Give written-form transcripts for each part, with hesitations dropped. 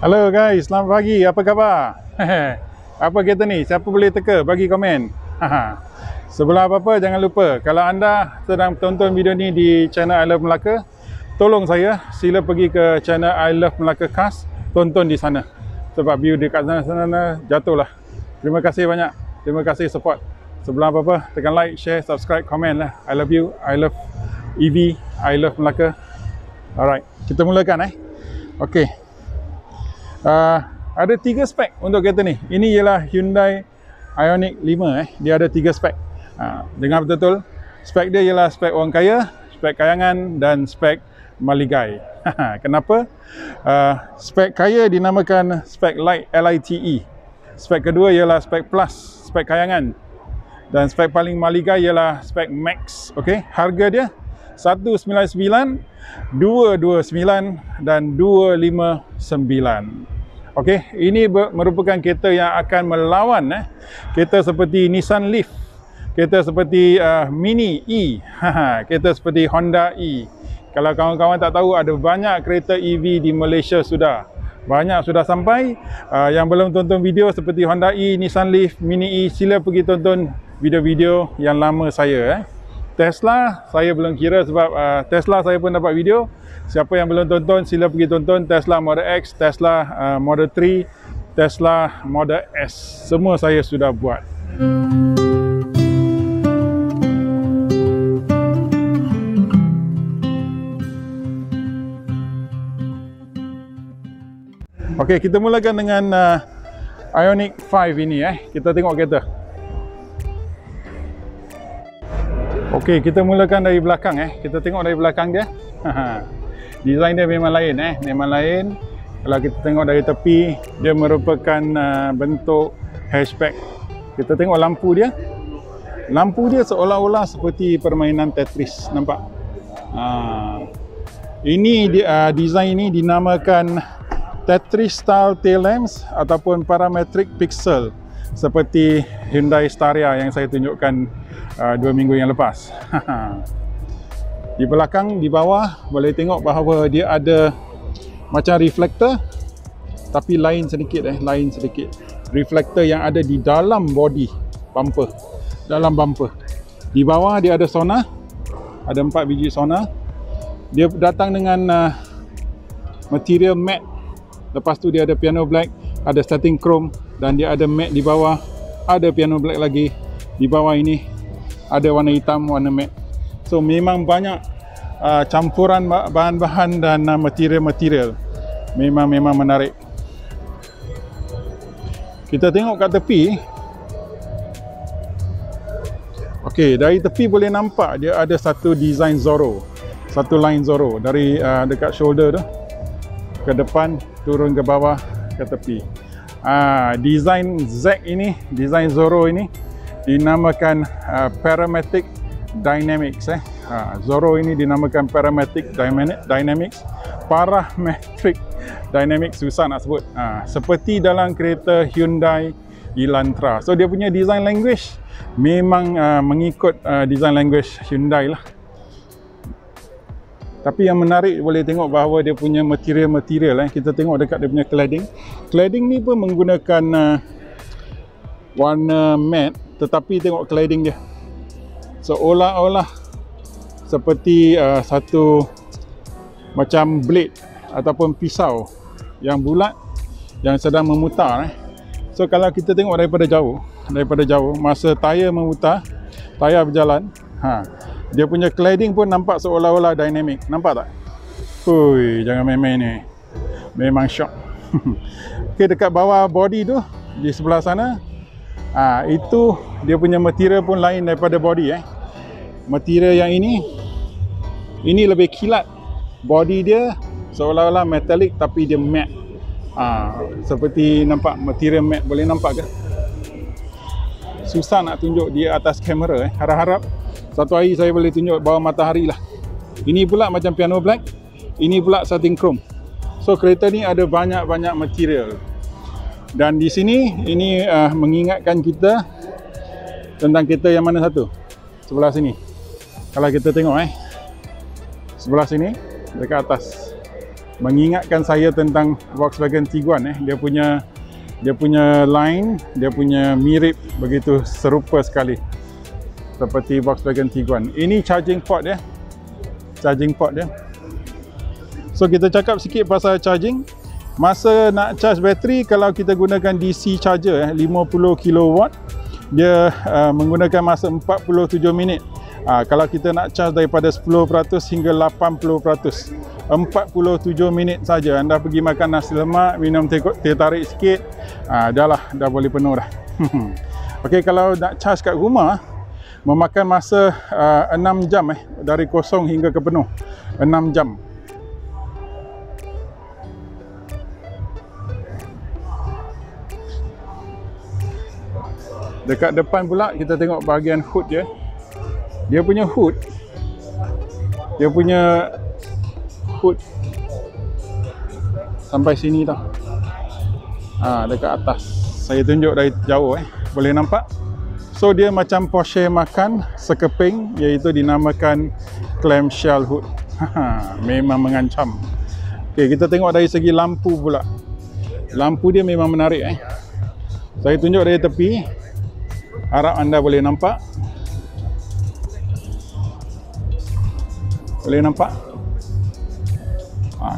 Halo guys, selamat pagi. Apa khabar? Apa kereta ni? Siapa boleh teka? Bagi komen. Sebelum apa-apa, jangan lupa kalau anda sedang tonton video ni di channel I Love Melaka, tolong saya sila pergi ke channel I Love Melaka Cars, tonton di sana. Sebab view dekat sana jatuh lah. Terima kasih banyak. Terima kasih support. Sebelum apa-apa, tekan like, share, subscribe, komen lah. I love you. I love EV. I love Melaka. Alright, kita mulakan Okey. Ada 3 spek untuk kereta ni. Ini ialah Hyundai Ioniq 5 Dia ada 3 spek. Dengar betul-betul. Spek dia ialah spek orang kaya, spek kayangan dan spek maligai. Kenapa? Spek kaya dinamakan spek light, LITE. Spek kedua ialah spek plus, spek kayangan. Dan spek paling maligai ialah spek max. Okey, harga dia 199, 229 dan 259. Okey, ini merupakan kereta yang akan melawan kereta seperti Nissan Leaf, kereta seperti Mini E, kereta seperti Honda E. Kalau kawan-kawan tak tahu, ada banyak kereta EV di Malaysia sudah. Banyak sudah sampai. Yang belum tonton video seperti Honda E, Nissan Leaf, Mini E, sila pergi tonton video-video yang lama saya. Tesla, saya belum kira sebab Tesla saya pun dapat video. Siapa yang belum tonton, sila pergi tonton Tesla Model X, Tesla Model 3, Tesla Model S. Semua saya sudah buat. Okey, kita mulakan dengan Ioniq 5 ini Kita tengok kereta. Okey, kita mulakan dari belakang Kita tengok dari belakang dia. Design dia memang lain memang lain. Kalau kita tengok dari tepi, dia merupakan bentuk hatchback. Kita tengok lampu dia. Lampu dia seolah-olah seperti permainan Tetris, nampak? Ini design ini dinamakan Tetris style tail lamps ataupun parametric pixel, seperti Hyundai Staria yang saya tunjukkan 2 minggu yang lepas. Di belakang, di bawah boleh tengok bahawa dia ada macam reflektor, tapi lain sedikit lain sedikit. Reflektor yang ada di dalam body bumper, dalam bumper. Di bawah dia ada sonar, ada 4 biji sonar. Dia datang dengan material matte. Lepas tu dia ada piano black, ada starting chrome, dan dia ada matte di bawah, ada piano black lagi. Di bawah ini ada warna hitam, warna matte. So memang banyak campuran bahan-bahan dan material-material. Memang menarik. Kita tengok kat tepi. Okey, dari tepi boleh nampak dia ada satu design Zorro, satu line Zorro dari dekat shoulder tu ke depan, turun ke bawah ke tepi. Design Z ini, design Zorro ini dinamakan Parametric Dynamics Zorro ini dinamakan Parametric Dynamics. Parametric Dynamics susah nak sebut. Seperti dalam kereta Hyundai Elantra. So dia punya design language memang mengikut design language Hyundai lah. Tapi yang menarik boleh tengok bahawa dia punya material kita tengok dekat dia punya cladding. Cladding ni pun menggunakan warna matte, tetapi tengok cladding dia seolah-olah seperti satu macam blade ataupun pisau yang bulat yang sedang memutar. So kalau kita tengok daripada jauh masa tayar memutar, tayar berjalan, dia punya cladding pun nampak seolah-olah dynamic. Nampak tak? Hui, jangan main-main ni. Memang shock. Okey, dekat bawah body tu, di sebelah sana, itu dia punya material pun lain daripada body Material yang ini lebih kilat. Body dia seolah-olah metallic tapi dia matte. Seperti nampak material matte, boleh nampak ke? Susah nak tunjuk di atas kamera Harap-harap satu hari saya boleh tunjuk bawah matahari lah. Ini pula macam piano black, ini pula satin chrome. So kereta ni ada banyak-banyak material. Dan di sini ini mengingatkan kita tentang kereta yang mana satu? Sebelah sini. Kalau kita tengok sebelah sini dekat atas. mengingatkan saya tentang Volkswagen Tiguan. Dia punya line, dia punya mirip begitu serupa sekali seperti Volkswagen Tiguan. Ini charging port dia. So kita cakap sikit pasal charging. Masa nak charge bateri, kalau kita gunakan DC charger 50 kW, dia menggunakan masa 47 minit. Kalau kita nak charge daripada 10% hingga 80%, 47 minit saja. Anda pergi makan nasi lemak, minum teh tarik sikit, dah boleh penuh dah. Okey, kalau nak charge kat rumah, memakan masa 6 jam dari kosong hingga ke penuh. 6 jam. Dekat depan pula kita tengok bahagian hood dia. Dia punya hood sampai sini tau. Dekat atas. Saya tunjuk dari jauh boleh nampak. So dia macam Porsche Macan sekeping, iaitu dinamakan clamshell hood. Memang mengancam. Okey, kita tengok dari segi lampu pula. Lampu dia memang menarik Saya tunjuk dari tepi. Harap anda boleh nampak. Boleh nampak?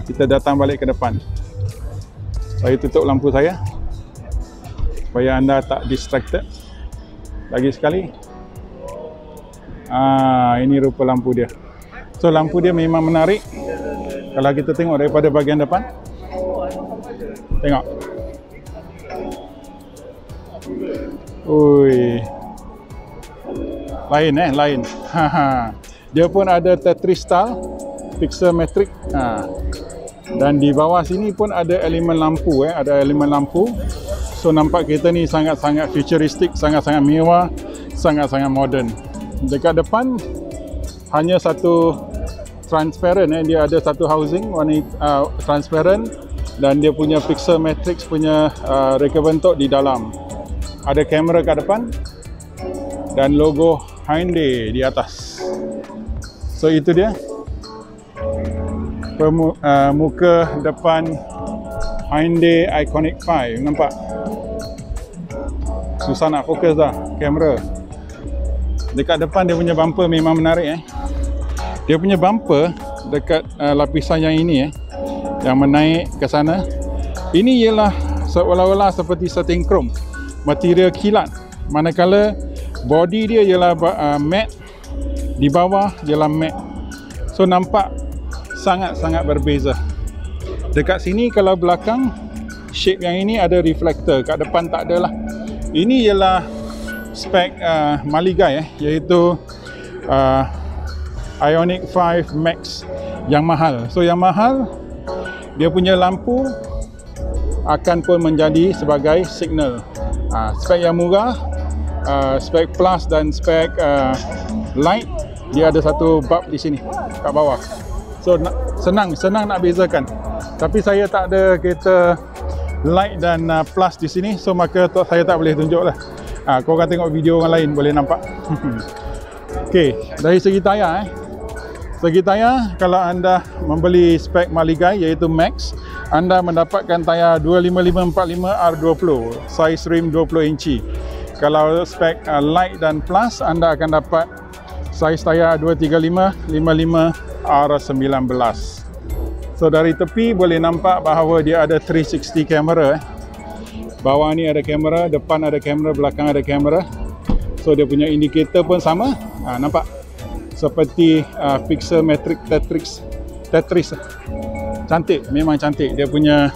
Kita datang balik ke depan. Saya tutup lampu saya supaya anda tak distracted. Lagi sekali. Ini rupa lampu dia. So lampu dia memang menarik. Kalau kita tengok daripada bahagian depan. Tengok. Ui. Lain. Dia pun ada Tetris style, pixel metric. Dan di bawah sini pun ada elemen lampu ada elemen lampu. So nampak kereta ni sangat-sangat futuristik, sangat-sangat mewah, sangat-sangat moden. Dekat depan hanya satu transparent dia ada satu housing warna transparent, dan dia punya pixel matrix punya reka bentuk di dalam. Ada kamera kat depan dan logo Hyundai di atas. So itu dia muka depan Hyundai Ioniq 5. Nampak? Susah nak fokus dah kamera. Dekat depan dia punya bumper memang menarik Dia punya bumper dekat lapisan yang ini yang menaik ke sana. Ini ialah seolah-olah seperti setting chrome, material kilat. Manakala body dia ialah matte, di bawah ialah matte. So nampak sangat-sangat berbeza. Dekat sini kalau belakang shape yang ini ada reflector, kat depan tak ada lah. Ini ialah spek Maligai iaitu Ioniq 5 Max yang mahal. So yang mahal, dia punya lampu akan pun menjadi sebagai signal. Spek yang murah, spek plus dan spek light, dia ada satu bulb di sini kat bawah. So senang nak bezakan. Tapi saya tak ada kereta light dan plus di sini, so maka saya tak boleh tunjuk lah. Korang tengok video orang lain boleh nampak. Okey, dari segi tayar segi tayar, kalau anda membeli spek Maligai iaitu Max, anda mendapatkan tayar 255/45 R20, size rim 20 inci. Kalau spek light dan plus, anda akan dapat size tayar 235/55 R19. So dari tepi boleh nampak bahawa dia ada 360 kamera. Bawah ni ada kamera, depan ada kamera, belakang ada kamera. So dia punya indikator pun sama. Nampak? Seperti pixel metric Tetris. Cantik, memang cantik. Dia punya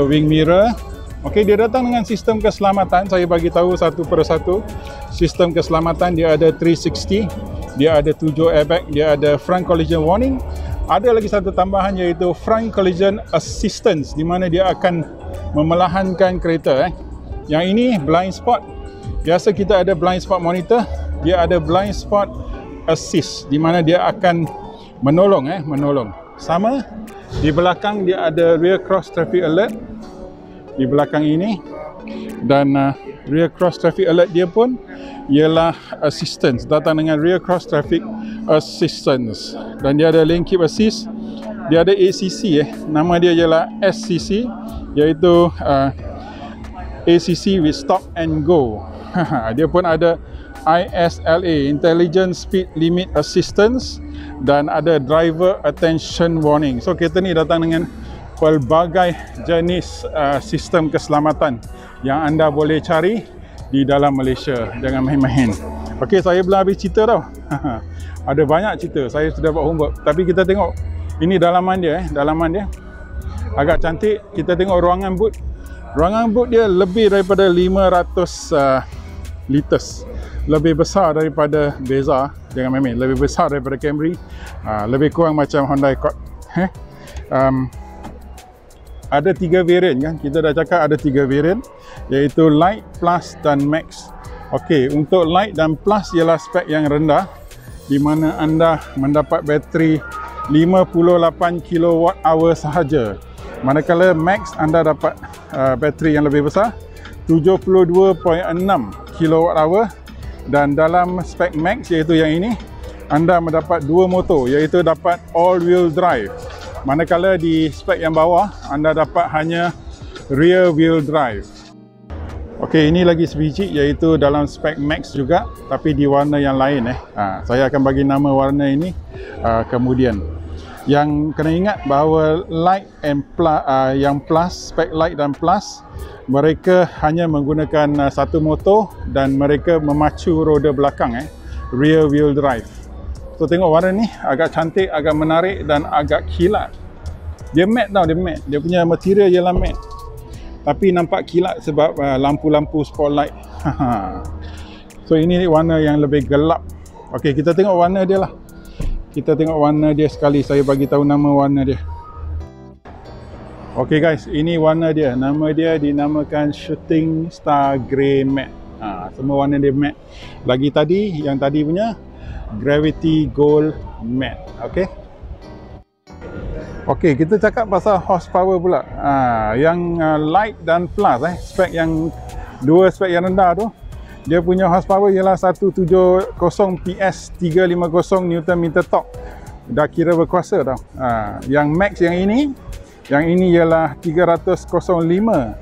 wing mirror. Okey, dia datang dengan sistem keselamatan. Saya bagi tahu satu persatu. Sistem keselamatan dia ada 360. Dia ada 7 airbag, dia ada front collision warning. Ada lagi satu tambahan iaitu front collision assistance, di mana dia akan memelahankan kereta. Yang ini blind spot. Biasa kita ada blind spot monitor, dia ada blind spot assist, di mana dia akan menolong. Sama, di belakang dia ada rear cross traffic alert di belakang ini, dan rear cross traffic alert dia pun ialah assistance, datang dengan rear cross traffic assistance, dan dia ada lane keep assist dia ada ACC nama dia ialah SCC, iaitu ACC with stop and go. Dia pun ada ISLA, Intelligent Speed Limit Assistance, dan ada Driver Attention Warning. So kereta ni datang dengan pelbagai jenis sistem keselamatan yang anda boleh cari di dalam Malaysia. Jangan main-main. Okey, saya belum habis cerita tau. Ada banyak cerita, saya sudah buat homework. Tapi kita tengok, ini dalaman dia dalaman dia agak cantik. Kita tengok ruangan boot. Ruangan boot dia lebih daripada 500 liters. Lebih besar daripada Brezza. Jangan main-main, lebih besar daripada Camry. Lebih kurang macam Honda Accord. Ada 3 variant kan, kita dah cakap ada 3 variant, iaitu Light, Plus dan Max. Okey, untuk Light dan Plus ialah spek yang rendah, di mana anda mendapat bateri 58 kWh sahaja. Manakala Max anda dapat bateri yang lebih besar, 72.6 kWh, dan dalam spek Max iaitu yang ini, anda mendapat 2 motor, iaitu dapat all-wheel drive. Manakala di spek yang bawah anda dapat hanya rear wheel drive. Okey, ini lagi sebiji, iaitu dalam spek Max juga, tapi di warna yang lain. Saya akan bagi nama warna ini kemudian. Yang kena ingat bahawa Light and Plus, yang Plus, spek Light dan Plus, mereka hanya menggunakan satu motor dan mereka memacu roda belakang, rear wheel drive. So tengok warna ni agak cantik, agak menarik dan agak kilat. Dia matte tau, dia matte. Dia punya material ialah matte. Tapi nampak kilat sebab lampu-lampu spotlight. So ini warna yang lebih gelap. Okey, kita tengok warna dia lah. Kita tengok warna dia sekali, saya bagi tahu nama warna dia. Okey guys, ini warna dia. Nama dia dinamakan Shooting Star Grey Matte. Semua warna dia matte. Lagi tadi, yang tadi punya Gravity Gold Matte. Okey. Okey, kita cakap pasal horsepower pula. Yang Light dan Plus, spek yang dua spek yang rendah tu, dia punya horsepower ialah 170 PS, 350 Nm torque. Dah kira berkuasa tau. Yang Max yang ini ialah 305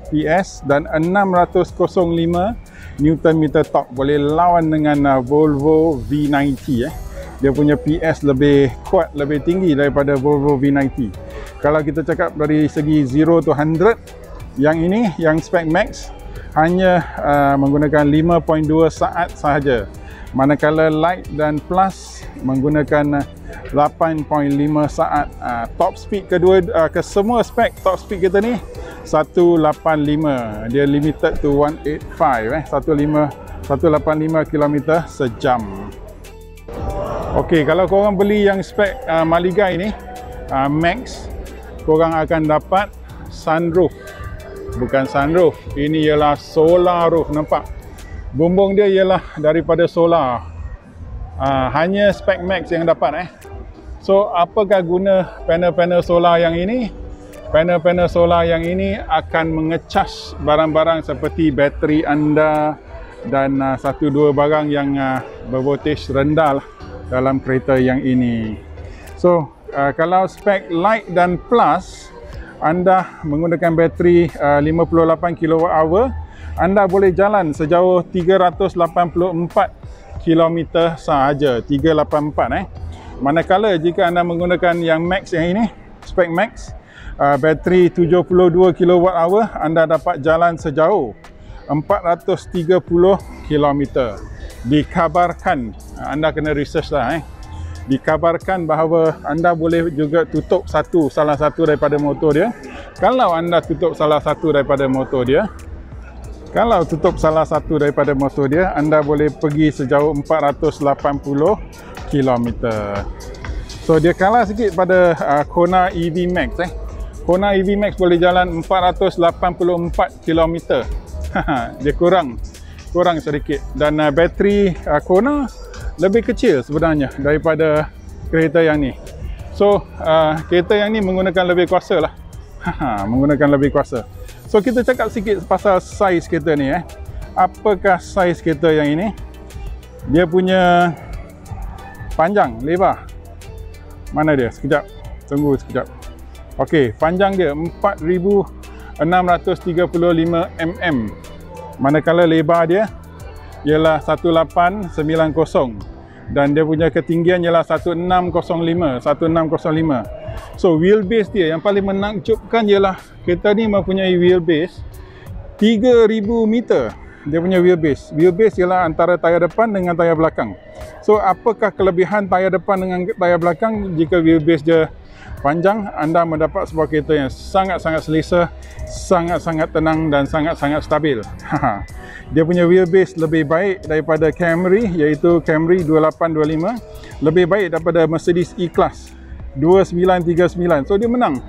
PS dan 605 Nm torque. Boleh lawan dengan Volvo V90. Dia punya PS lebih kuat, lebih tinggi daripada Volvo V90. Kalau kita cakap dari segi 0 to 100, yang ini, yang spek Max, hanya menggunakan 5.2 saat sahaja. Manakala Light dan Plus menggunakan 8.5 saat. Top speed kedua, kesemua spek top speed kita ni 185. Dia limited to 185, 185 km sejam. Okey, kalau korang beli yang spek Maligai ni, Max, korang akan dapat sunroof. Bukan sunroof, ini ialah solar roof. Nampak? Bumbung dia ialah daripada solar. Hanya spek Max yang dapat. So, apakah guna panel-panel solar yang ini? Panel-panel solar yang ini akan mengecas barang-barang seperti bateri anda dan satu dua barang yang bervoltage rendah lah dalam kereta yang ini. So, kalau spek Light dan Plus, anda menggunakan bateri 58 kWh, anda boleh jalan sejauh 384 km sahaja. 384. Manakala jika anda menggunakan yang Max yang ini, spek Max, bateri 72 kWh, anda dapat jalan sejauh 430 km. Dikabarkan, anda kena research lah, dikabarkan bahawa anda boleh juga tutup salah satu daripada motor dia. Kalau anda tutup salah satu daripada motor dia, anda boleh pergi sejauh 480 km. So dia kalah sikit pada Kona EV Max. Kona EV Max boleh jalan 484 km. Dia kurang sedikit. Dan bateri Kona lebih kecil sebenarnya daripada kereta yang ni. So kereta yang ni menggunakan lebih kuasa lah. Menggunakan lebih kuasa. So kita cakap sikit pasal saiz kereta ni. Apakah saiz kereta yang ini? Dia punya panjang, lebar. Mana dia? Sekejap. Tunggu sekejap. Okey, panjang dia 4635 mm. Manakala lebar dia ialah 1890 dan dia punya ketinggian ialah 1605. So wheelbase dia yang paling menakjubkan ialah kereta ni mempunyai wheelbase 3000 meter. Dia punya wheelbase. Wheelbase ialah antara tayar depan dengan tayar belakang. So apakah kelebihan tayar depan dengan tayar belakang? Jika wheelbase dia panjang, anda mendapat sebuah kereta yang sangat-sangat selesa, sangat-sangat tenang dan sangat-sangat stabil. Dia punya wheelbase lebih baik daripada Camry, iaitu Camry 2825, lebih baik daripada Mercedes E-Class 2939. So dia menang.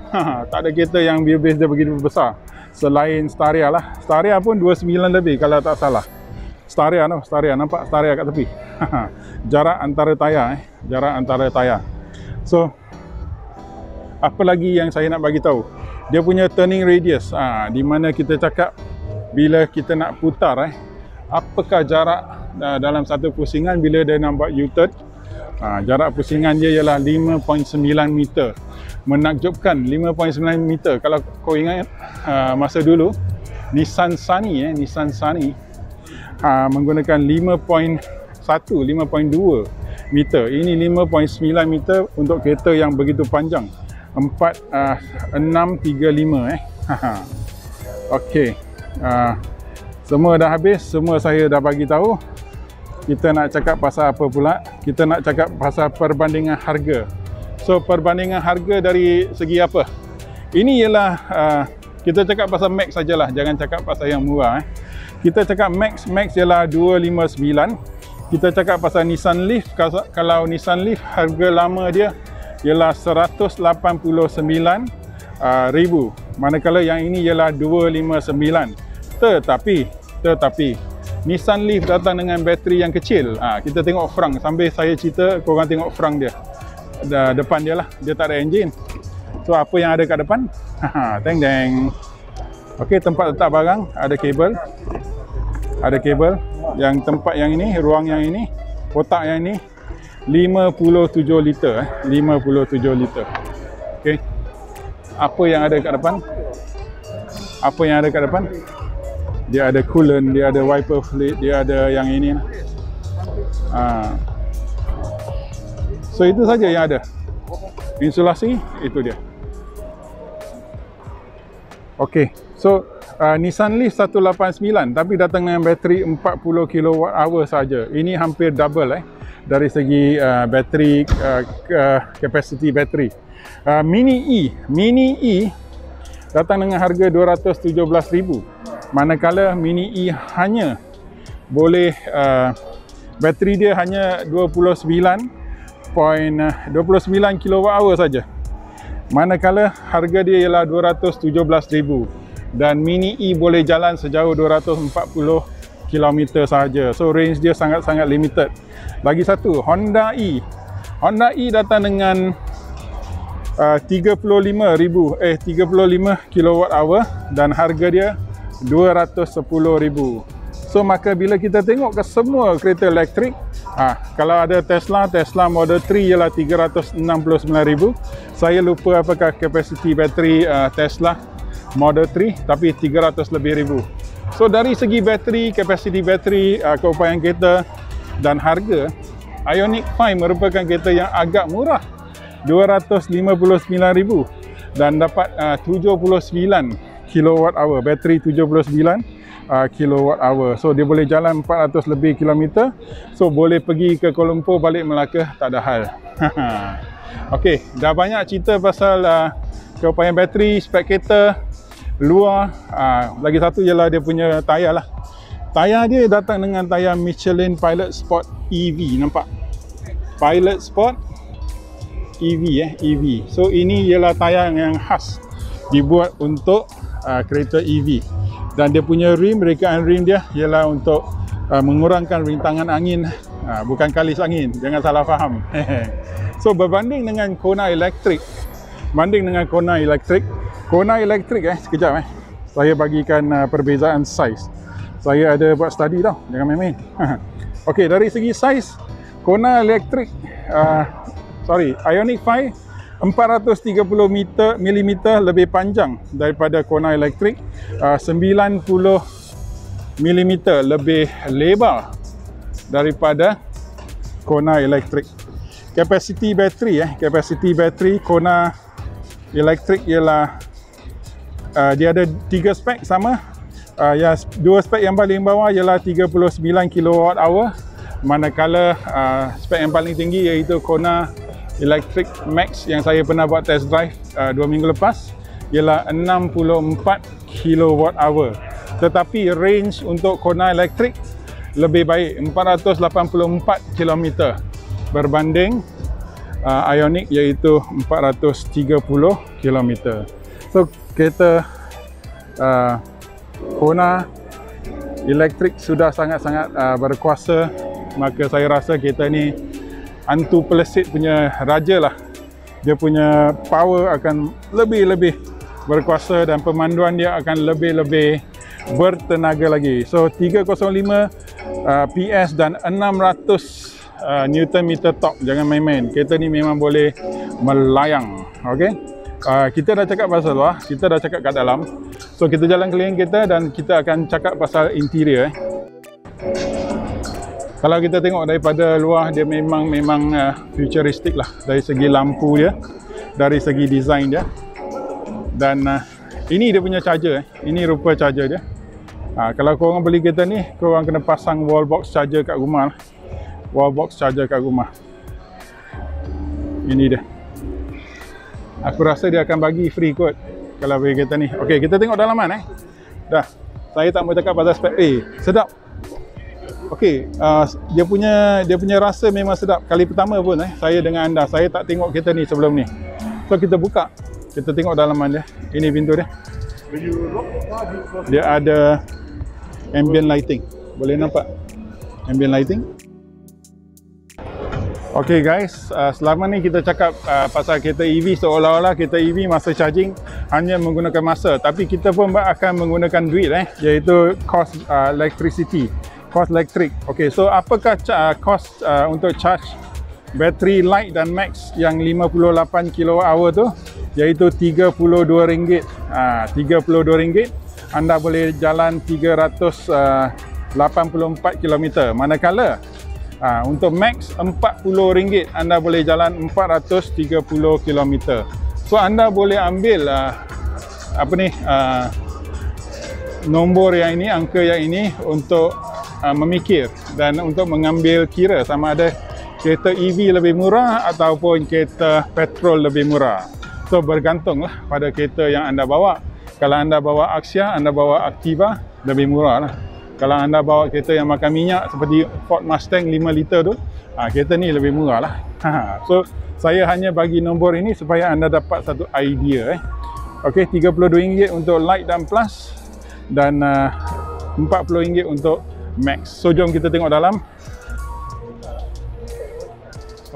Tak ada kereta yang wheelbase dia begitu besar selain Staria lah. Staria pun 29 lebih kalau tak salah. Staria nampak Staria kat tepi. Jarak antara tayar jarak antara tayar. So apa lagi yang saya nak bagi tahu? Dia punya turning radius, di mana kita cakap bila kita nak putar, apakah jarak dalam satu pusingan bila dia nak buat U-turn. Jarak pusingan dia ialah 5.9 meter. Menakjubkan, 5.9 meter. Kalau kau ingat masa dulu Nissan Sunny menggunakan 5.1, 5.2 meter. Ini 5.9 meter untuk kereta yang begitu panjang. 4635 Okey. Semua dah habis, semua saya dah bagi tahu. Kita nak cakap pasal apa pula? Kita nak cakap pasal perbandingan harga. So perbandingan harga dari segi apa? Ini ialah kita cakap pasal Max sajalah, jangan cakap pasal yang murah. Kita cakap Max ialah 259. Kita cakap pasal Nissan Leaf. Kalau Nissan Leaf harga lama dia ialah 189,000. Manakala yang ini ialah 259. Tetapi Nissan Leaf datang dengan bateri yang kecil. Kita tengok frunk. Sambil saya cerita, korang tengok frunk dia. Depan dia lah, dia tak ada enjin. So apa yang ada kat depan? Teng. Okey, tempat letak barang, ada kabel. Ada kabel. Yang tempat yang ini, ruang yang ini, kotak yang ini 57 liter 57 liter. Okey. Apa yang ada kat depan? Dia ada coolant, dia ada wiper fluid, dia ada yang ini. So itu saja yang ada. Insulasi itu dia. Okey. So Nissan Leaf 189 tapi datang dengan bateri 40 kWh saja. Ini hampir double dari segi bateri, capacity bateri. Mini E datang dengan harga 217,000. Manakala Mini E hanya boleh bateri dia hanya 29 kWh saja. Manakala harga dia ialah 217,000 dan Mini E boleh jalan sejauh 240 km sahaja. So range dia sangat-sangat limited. Lagi satu, Honda E datang dengan 35 kWh dan harga dia 210,000. So maka bila kita tengok ke semua kereta elektrik, kalau ada Tesla Model 3 ialah 369,000. Saya lupa apakah kapasiti bateri Tesla Model 3, tapi 300 lebih ribu. So dari segi bateri, kapasiti bateri, keupayaan kereta dan harga, Ioniq 5 merupakan kereta yang agak murah, 259,000 dan dapat 79 kWh, bateri 79 kWh. So dia boleh jalan 400 lebih kilometer. So boleh pergi ke Kuala Lumpur, balik Melaka, tak ada hal. Okey, dah banyak cerita pasal keupayaan bateri, spek kereta, luar. Lagi satu ialah dia punya tayar lah. Tayar dia datang dengan tayar Michelin Pilot Sport EV, nampak? Pilot Sport EV EV. So ini ialah tayar yang khas dibuat untuk kereta EV. Dan dia punya rim, rekaan rim dia ialah untuk mengurangkan rintangan angin, bukan kalis angin, jangan salah faham. So berbanding dengan Kona elektrik, Kona elektrik sekejap saya bagikan perbezaan saiz. Saya ada buat study tau, jangan main-main. Okey, dari segi saiz, Kona elektrik, Ioniq 5 430 mm lebih panjang daripada Kona elektrik, 90 mm lebih lebar daripada Kona elektrik. Kapasiti bateri Kona elektrik ialah dia ada 3 spek sama. Dua spek yang paling bawah ialah 39 kWh, manakala spek yang paling tinggi iaitu Kona Electric Max yang saya pernah buat test drive 2 minggu lepas ialah 64 kWh. Tetapi range untuk Kona elektrik lebih baik, 484 km berbanding Ioniq iaitu 430 km. So kereta Kona elektrik sudah sangat-sangat berkuasa, maka saya rasa kereta ni hantu pelesit punya raja lah. Dia punya power akan lebih-lebih berkuasa dan pemanduan dia akan lebih-lebih bertenaga lagi. So 305 PS dan 600 Nm torque, jangan main-main. Kereta ni memang boleh melayang. Okey. Kita dah cakap pasal luar, kita dah cakap kat dalam. So kita jalan keliling kereta dan kita akan cakap pasal interior. Kalau kita tengok daripada luar, dia memang futuristik lah dari segi lampu dia, dari segi design dia. Dan ini dia punya charger. Ini rupa charger dia. Kalau korang beli kereta ni, korang kena pasang wall box charger kat rumah lah. Wall box charger kat rumah. Ini dia. Aku rasa dia akan bagi free kot kalau beli kereta ni. Okey, kita tengok dalaman Dah. Saya tak mau cakap pasal spek. Sedap. Okey, dia punya rasa memang sedap. Kali pertama pun saya dengan anda, saya tak tengok kereta ni sebelum ni. So kita buka, kita tengok dalaman dia. Ini pintu dia. Dia ada ambient lighting. Boleh nampak ambient lighting. Okey guys, selama ni kita cakap pasal kereta EV seolah-olah kereta EV masa charging hanya menggunakan masa, tapi kita pun akan menggunakan duit iaitu cost electricity, cost elektrik. Okey, so apakah cost untuk charge bateri light dan max yang 58 kWh tu, iaitu RM32. RM32 anda boleh jalan 384 km, manakala untuk max RM40 anda boleh jalan 430 km. So anda boleh ambil nombor yang ini, angka yang ini untuk memikir dan untuk mengambil kira sama ada kereta EV lebih murah ataupun kereta petrol lebih murah. So bergantunglah pada kereta yang anda bawa. Kalau anda bawa Axia, anda bawa Activa, lebih murah lah. Kalau anda bawa kereta yang makan minyak seperti Ford Mustang 5 liter tu, kereta ni lebih murah lah. So saya hanya bagi nombor ini supaya anda dapat satu idea. Okey, RM32 untuk light dan plus, dan RM40 untuk max. So jom kita tengok dalam.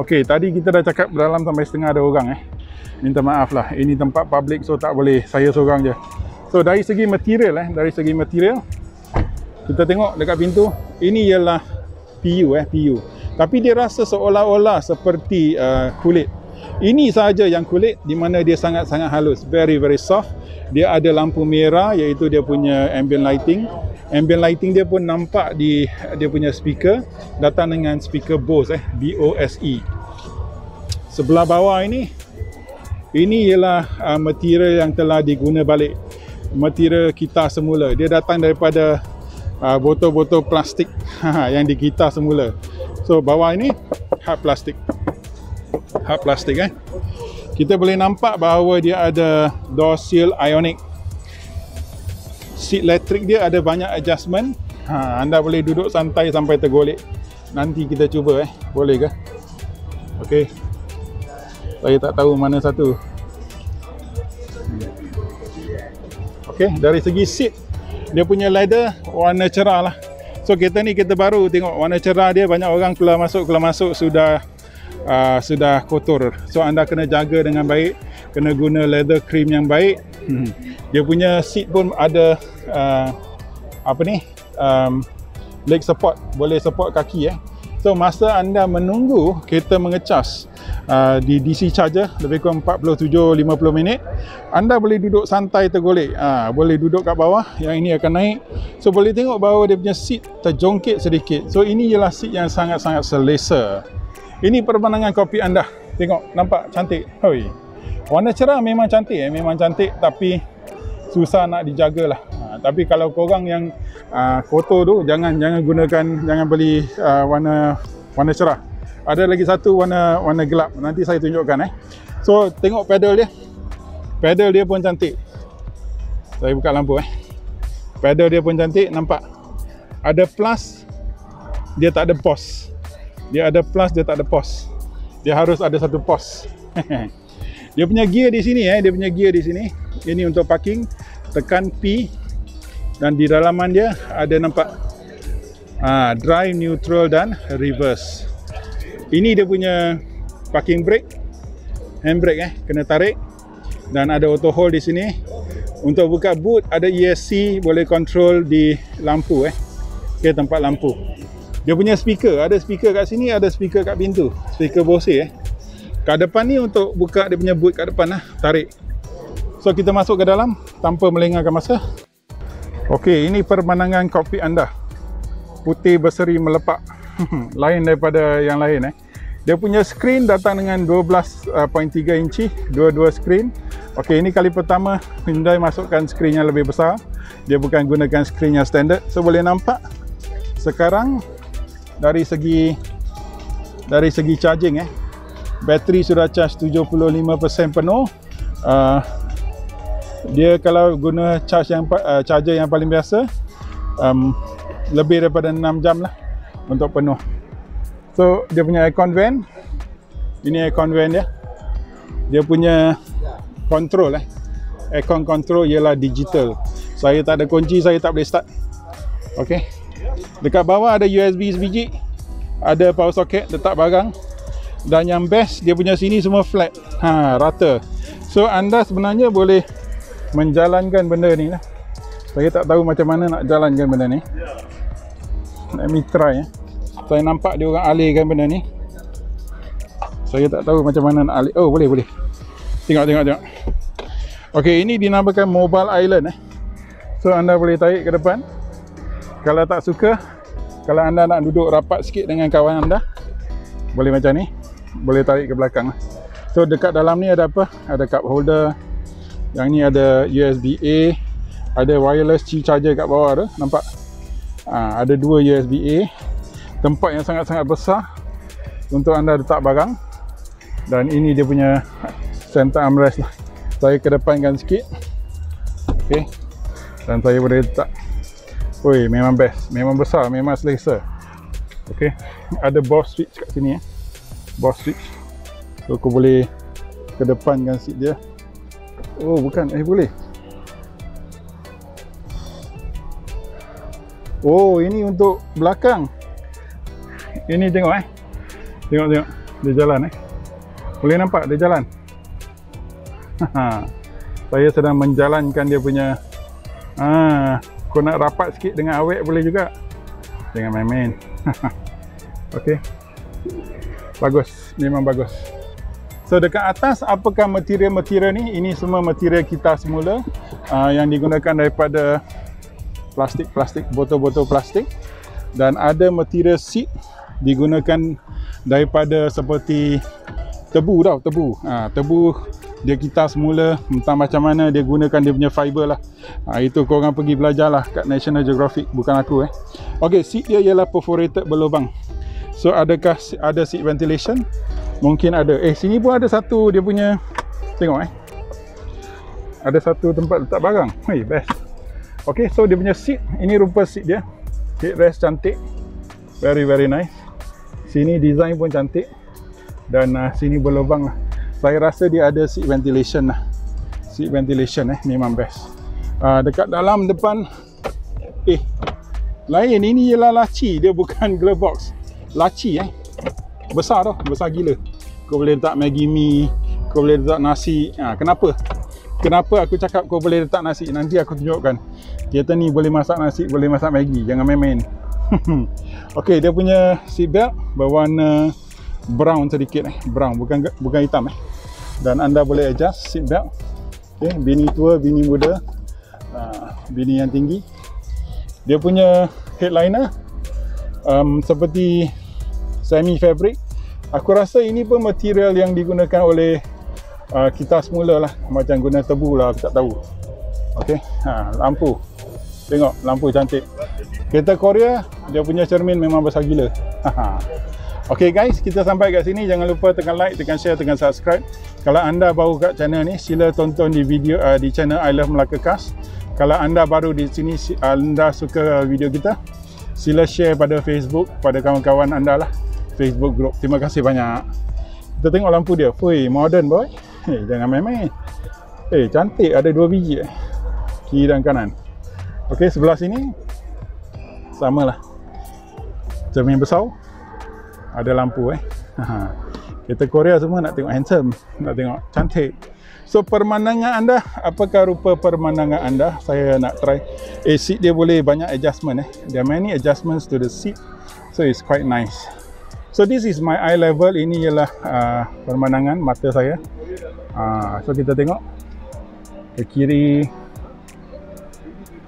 Okey, tadi kita dah cakap dalam sampai setengah ada orang. Minta maaf lah, ini tempat public, so tak boleh saya seorang je. So dari segi material kita tengok dekat pintu, ini ialah PU. Tapi dia rasa seolah-olah seperti kulit. Ini sahaja yang kulit, di mana dia sangat-sangat halus, very soft. Dia ada lampu merah, iaitu dia punya ambient lighting. Ambient lighting dia pun nampak di dia punya speaker, datang dengan speaker Bose, B-O-S-E. Sebelah bawah ini ialah material yang telah diguna balik, material kita semula. Dia datang daripada botol-botol plastik yang dikitar semula. So bawah ini hard plastik. Kita boleh nampak bahawa dia ada door seal Ioniq. Seat elektrik dia ada banyak adjustment. Anda boleh duduk santai sampai tergolek. Nanti kita cuba boleh ke? Okey. Saya tak tahu mana satu. Okey, dari segi seat, dia punya leather warna cerah lah. So kereta ni kereta baru, tengok warna cerah dia, banyak orang keluar masuk sudah kotor. So anda kena jaga dengan baik, kena guna leather cream yang baik. Dia punya seat pun ada leg support, boleh support kaki. So masa anda menunggu kereta mengecas di DC charger lebih kurang 47-50 minit, anda boleh duduk santai tergolek, boleh duduk kat bawah, yang ini akan naik. So boleh tengok bahawa dia punya seat terjongkit sedikit. So ini ialah seat yang sangat-sangat selesa. Ini perbandingan kopi anda. Tengok, nampak cantik. Hoi. Warna cerah memang cantik, memang cantik, tapi susah nak dijagalah. Tapi kalau korang yang kotor tu, jangan gunakan, jangan beli warna cerah. Ada lagi satu warna gelap, nanti saya tunjukkan. So tengok pedal dia pun cantik. Saya buka lampu. Pedal dia pun cantik, nampak. Ada plus, dia tak ada pause. Dia ada plus, dia tak ada pause. Dia harus ada satu pause. Dia punya gear di sini, dia punya gear di sini. Ini untuk parking, tekan P. Dan di dalaman dia ada nampak drive, neutral dan reverse. Ini dia punya parking brake, handbrake, kena tarik. Dan ada auto hold di sini. Untuk buka boot ada ESC, boleh control di lampu, tempat lampu. Dia punya speaker, ada speaker kat sini, ada speaker kat pintu, speaker Bose. Kat depan ni untuk buka dia punya boot kat depan, tarik. So kita masuk ke dalam tanpa melengahkan masa. Okey, ini pemandangan kokpit anda. Putih berseri melepak. Lain daripada yang lain. Dia punya skrin datang dengan 12.3 inci, dua-dua skrin. Okey, ini kali pertama Hyundai masukkan skrin yang lebih besar. Dia bukan gunakan skrin yang standard. So boleh nampak sekarang dari segi charging, bateri sudah charge 75% penuh. Dia kalau guna charger yang paling biasa, lebih daripada 6 jam lah untuk penuh. So dia punya aircon vent, ini aircon vent dia. Dia punya control, aircon control ialah digital. Saya tak ada kunci, saya tak boleh start. Okey. Dekat bawah ada USB sebiji, ada power socket, letak barang. Dan yang best, dia punya sini semua flat, rata. So anda sebenarnya boleh menjalankan benda ni lah. Saya tak tahu macam mana nak jalankan benda ni. Let me try. Saya nampak dia orang alihkan benda ni. Saya tak tahu macam mana nak alih. Oh, boleh. Tengok. Okey, ini dinamakan Mobile Island. So anda boleh tarik ke depan. Kalau tak suka, kalau anda nak duduk rapat sikit dengan kawan anda, boleh macam ni. Boleh tarik ke belakang. So dekat dalam ni ada apa? Ada cup holder. Yang ni ada USB-A, ada wireless C charger kat bawah tu, nampak? Ada dua USB-A. Tempat yang sangat-sangat besar untuk anda letak barang. Dan ini dia punya center armrest lah. Saya kedepankan sikit. Okey. Dan saya boleh letak. Oi, memang best, memang besar, memang selesa. Okey. Ada BOSS switch kat sini, BOSS switch. So aku boleh kedepankan seat dia. Oh, bukan. Boleh. Oh, ini untuk belakang. Ini tengok Tengok. Dia jalan Boleh nampak dia jalan. Saya sedang menjalankan dia punya. Kau nak rapat sikit dengan awek boleh juga. Jangan main-main. Okey. Bagus, memang bagus. So dekat atas, apakah material-material ni? Ini semua material kita semula yang digunakan daripada plastik, botol-botol plastik. Dan ada material seat digunakan daripada seperti tebu. Tebu dia kita semula, entah macam mana dia gunakan dia punya fiber lah. Itu korang pergi belajar lah kat National Geographic, bukan aku. Okey, seat dia ialah perforated berlubang. So adakah ada seat ventilation? Mungkin ada. Sini pun ada satu dia punya. Tengok ada satu tempat letak barang. Best. Okey, so dia punya seat, ini rupa seat dia. Headrest cantik. Very nice. Sini design pun cantik. Dan sini berlubang lah. Saya rasa dia ada seat ventilation lah. Seat ventilation memang best. Dekat dalam depan lain, ini ialah laci, dia bukan glove box. Laci besar tau, besar gila. Kau boleh letak Maggi mee, kau boleh letak nasi. Kenapa aku cakap kau boleh letak nasi? Nanti aku tunjukkan. Kereta ni boleh masak nasi, boleh masak Maggi. Jangan main-main. Okey, dia punya seat belt berwarna brown sedikit brown, bukan hitam Dan anda boleh adjust seat belt. Okey, bini tua, bini muda, bini yang tinggi. Dia punya headliner seperti semi fabric. Aku rasa ini pun material yang digunakan oleh kita semula lah, macam guna tebu lah, aku tak tahu. Okey, lampu. Tengok lampu cantik. Kereta Korea, dia punya cermin memang besar gila. Okey guys, kita sampai kat sini. Jangan lupa tekan like, tekan share, tekan subscribe. Kalau anda baru kat channel ni, sila tonton di video di channel I Love Melaka Cars. Kalau anda baru di sini, anda suka video kita, sila share pada Facebook, pada kawan-kawan anda lah, Facebook group. Terima kasih banyak. Kita tengok lampu dia. Woi, modern boy. Jangan main-main. Cantik, ada 2 biji kiri dan kanan. Okey, sebelah sini samalah. Cermin besar, ada lampu Kereta Korea semua nak tengok handsome, nak tengok cantik. So pemandangan anda, apakah rupa pemandangan anda? Saya nak try. Seat dia boleh banyak adjustment There are many adjustments to the seat, so it's quite nice. So this is my eye level. Ini ialah pemandangan mata saya. So kita tengok ke kiri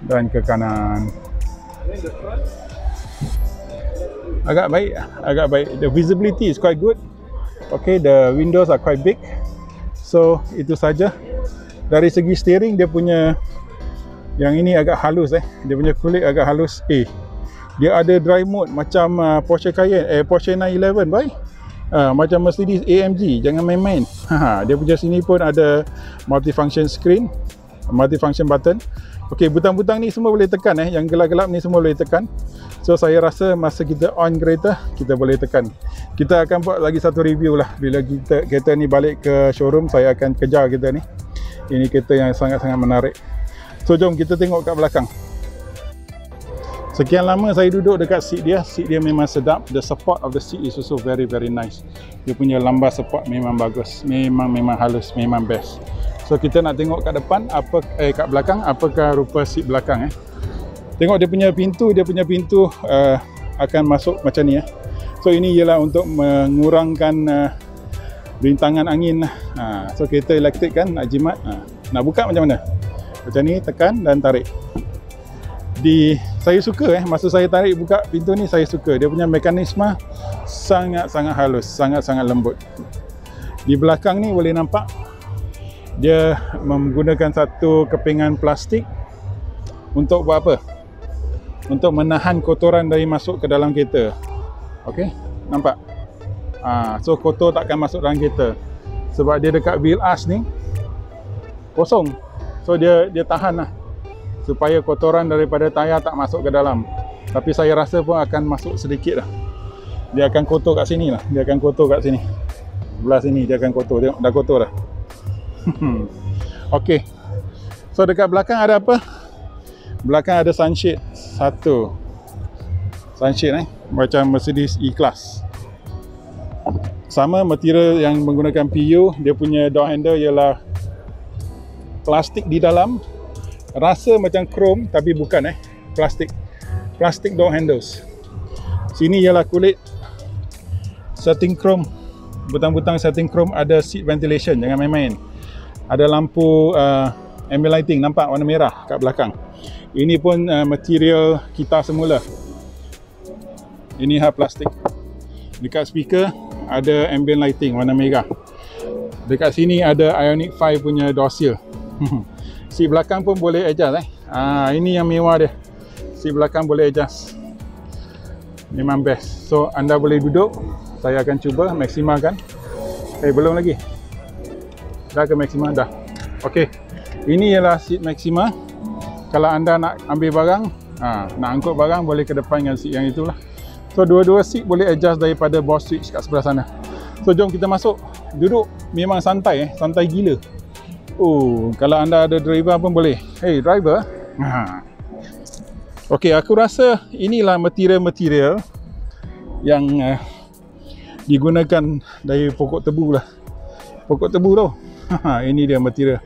dan ke kanan. Agak baik, agak baik. The visibility is quite good. Okay, the windows are quite big. So itu saja. Dari segi steering, dia punya yang ini agak halus dia punya kulit agak halus. Dia ada drive mode macam Porsche Cayenne, Porsche 911 boy. Macam Mercedes AMG, jangan main-main. Dia punya sini pun ada multifunction screen, multifunction button. Okey, butang-butang ni semua boleh tekan yang gelap-gelap ni semua boleh tekan. So saya rasa masa kita on kereta, kita boleh tekan. Kita akan buat lagi satu review lah bila kereta ni balik ke showroom. Saya akan kejar kereta ni. Ini kereta yang sangat-sangat menarik. So jom kita tengok kat belakang. Sekian lama saya duduk dekat seat dia. Seat dia memang sedap. The support of the seat is also very nice. Dia punya lambar support memang bagus. Memang halus, memang best. So kita nak tengok kat depan, kat belakang, apakah rupa seat belakang Tengok dia punya pintu akan masuk macam ni So ini ialah untuk mengurangkan rintangan angin So kereta elektrik kan, nak jimat, nak buka macam mana? Macam ni, tekan dan tarik. Saya suka masa saya tarik buka pintu ni, saya suka. Dia punya mekanisme sangat-sangat halus, sangat-sangat lembut. Di belakang ni boleh nampak dia menggunakan satu kepingan plastik untuk buat apa? Untuk menahan kotoran dari masuk ke dalam kereta. Okey, nampak? So kotor takkan masuk dalam kereta. Sebab dia dekat wheel arch ni kosong. So dia tahan lah, supaya kotoran daripada tayar tak masuk ke dalam. Tapi saya rasa pun akan masuk sedikit lah. Dia akan kotor kat sini lah. Dia akan kotor kat sini. Sebelah sini dia akan kotor. Tengok, dah kotor dah. Okey. So dekat belakang ada apa? Belakang ada sunshade satu. Sunshade macam Mercedes E-Class. Sama material yang menggunakan PU. Dia punya door handle ialah plastik di dalam. Rasa macam chrome tapi bukan plastik. Plastik door handles. Sini ialah kulit setting chrome. Butang-butang setting chrome. Ada seat ventilation, jangan main-main. Ada lampu ambient lighting, nampak warna merah kat belakang. Ini pun material kita semula. Ini plastik. Dekat speaker ada ambient lighting warna merah. Dekat sini ada Ioniq 5 punya door seal. Seat belakang pun boleh adjust ini yang mewah dia. Seat belakang boleh adjust. Memang best. So anda boleh duduk. Saya akan cuba maksimalkan. Belum lagi. Dah ke maksima dah. Okey. Ini ialah seat maksima. Kalau anda nak ambil barang, nak angkut barang, boleh ke depan dengan seat yang itulah. So dua-dua seat boleh adjust daripada boss switch kat sebelah sana. So jom kita masuk. Duduk memang santai santai gila. Kalau anda ada driver pun boleh. Hey driver. Okey, aku rasa inilah material-material yang digunakan dari pokok tebu lah. Pokok tebu tau. Ini dia material.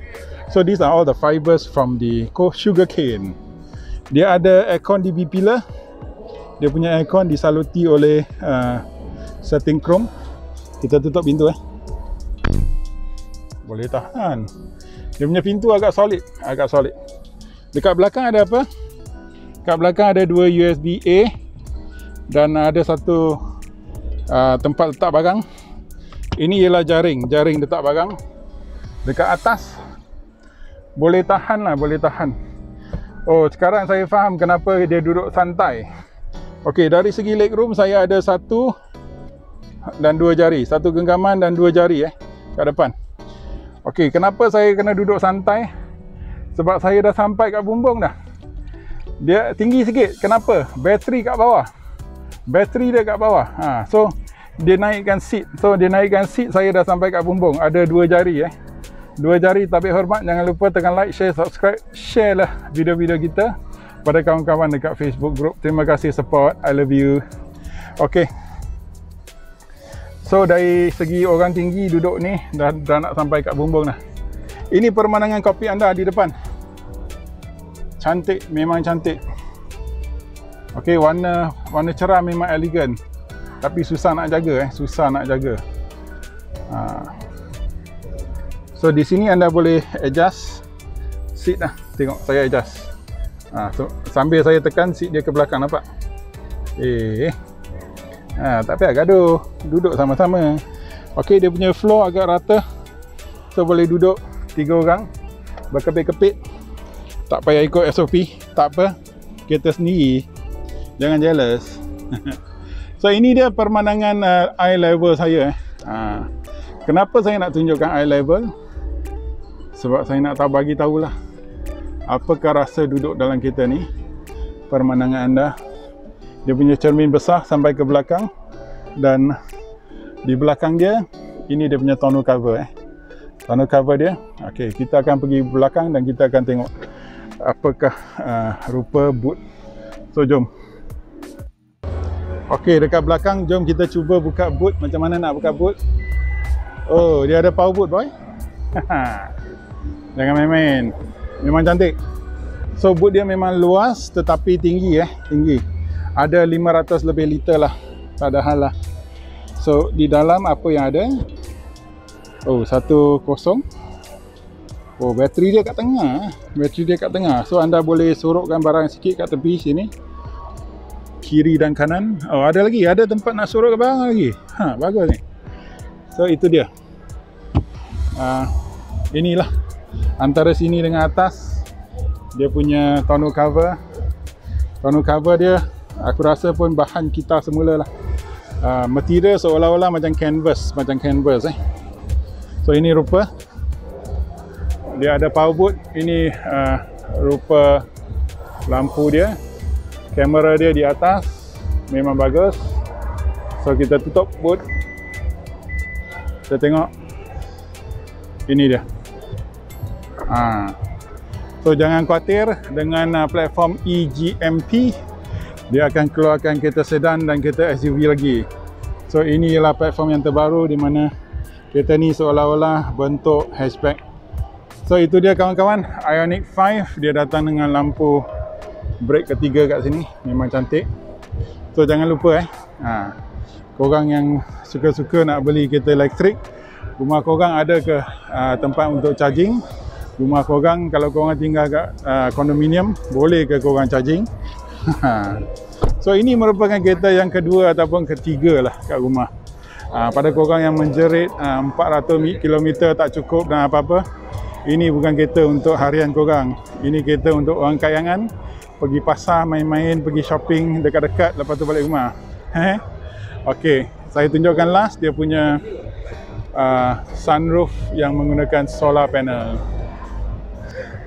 So these are all the fibers from the sugar cane. Dia ada aircon di B pillar. Dia punya aircon disaluti oleh setting chrome. Kita tutup pintu boleh tahan. Dia punya pintu agak solid, Dekat belakang ada apa? Dekat belakang ada 2 USB A dan ada satu tempat letak barang. Ini ialah jaring letak barang. Dekat atas boleh tahan. Oh, sekarang saya faham kenapa dia duduk santai. Okey, dari segi legroom saya ada 1 dan 2 jari, 1 genggaman dan 2 jari kat depan. Okey, kenapa saya kena duduk santai? Sebab saya dah sampai kat bumbung dah. Dia tinggi sikit. Kenapa? Bateri kat bawah. Bateri dia kat bawah. So dia naikkan seat. Saya dah sampai kat bumbung. Ada 2 jari 2 jari tabik hormat. Jangan lupa tekan like, share, subscribe. Share lah video-video kita pada kawan-kawan dekat Facebook group. Terima kasih support. I love you. Okey. So dari segi orang tinggi duduk ni dah nak sampai kat bumbung dah. Ini pemandangan kopi anda di depan. Cantik, memang cantik. Okey, warna cerah memang elegan. Tapi susah nak jaga So di sini anda boleh adjust seat dah. Tengok saya adjust. So, sambil saya tekan seat dia ke belakang, nampak? Tak payah gaduh, duduk sama-sama. Okey, dia punya floor agak rata. So boleh duduk 3 orang berkepit-kepit. Tak payah ikut SOP. Tak apa, kita sendiri. Jangan jealous. So ini dia pemandangan eye level saya. Kenapa saya nak tunjukkan eye level? Sebab saya nak bagi tahulah apakah rasa duduk dalam kereta ni. Pemandangan anda, dia punya cermin besar sampai ke belakang, dan di belakang dia ini dia punya tonneau cover tonneau cover dia. Okey, kita akan pergi belakang dan kita akan tengok apakah rupa boot. So jom. Okey, dekat belakang jom kita cuba buka boot. Macam mana nak buka boot? Oh, dia ada power boot, boy. Jangan main-main. Memang cantik. So boot dia memang luas tetapi tinggi tinggi. Ada 500 lebih liter lah. Tak ada hal lah. So di dalam apa yang ada? Oh, 1 kosong. Oh, bateri dia kat tengah. So anda boleh sorokkan barang sikit kat tepi sini, kiri dan kanan. Oh, ada lagi, ada tempat nak sorok barang lagi. Bagus ni. So itu dia. Inilah antara sini dengan atas dia punya tonneau cover. Tonneau cover dia aku rasa pun bahan kita semula lah. Material seolah-olah macam canvas, So ini rupa dia ada power boot. Ini rupa lampu dia. Kamera dia di atas memang bagus. So kita tutup boot. Kita tengok. Ini dia. So jangan khawatir dengan platform eGMP. Dia akan keluarkan kereta sedan dan kereta SUV lagi. So ini ialah platform yang terbaru di mana kereta ni seolah-olah bentuk hatchback. So itu dia kawan-kawan, Ioniq 5. Dia datang dengan lampu brake ketiga kat sini. Memang cantik. So jangan lupa korang yang suka-suka nak beli kereta elektrik, rumah korang ada ke tempat untuk charging? Rumah korang, kalau korang tinggal kat kondominium, boleh ke korang charging? So ini merupakan kereta yang kedua ataupun ketiga lah kat rumah. Pada korang yang menjerit 400 km tak cukup dan apa-apa, ini bukan kereta untuk harian korang. Ini kereta untuk orang kayangan, pergi pasar, main-main, pergi shopping dekat-dekat, lepas tu balik rumah. Okey, saya tunjukkan last dia punya sunroof yang menggunakan solar panel.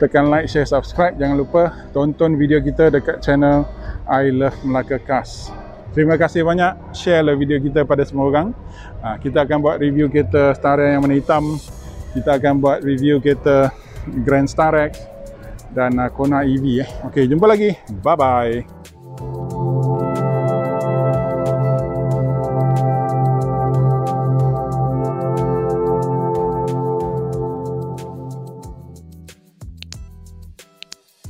Tekan like, share, subscribe. Jangan lupa tonton video kita dekat channel I Love Melaka Cars. Terima kasih banyak. Share lah video kita pada semua orang. Kita akan buat review kereta Staria yang warna hitam. Kita akan buat review kereta Grand Starex dan Kona EV. Okey, jumpa lagi. Bye bye.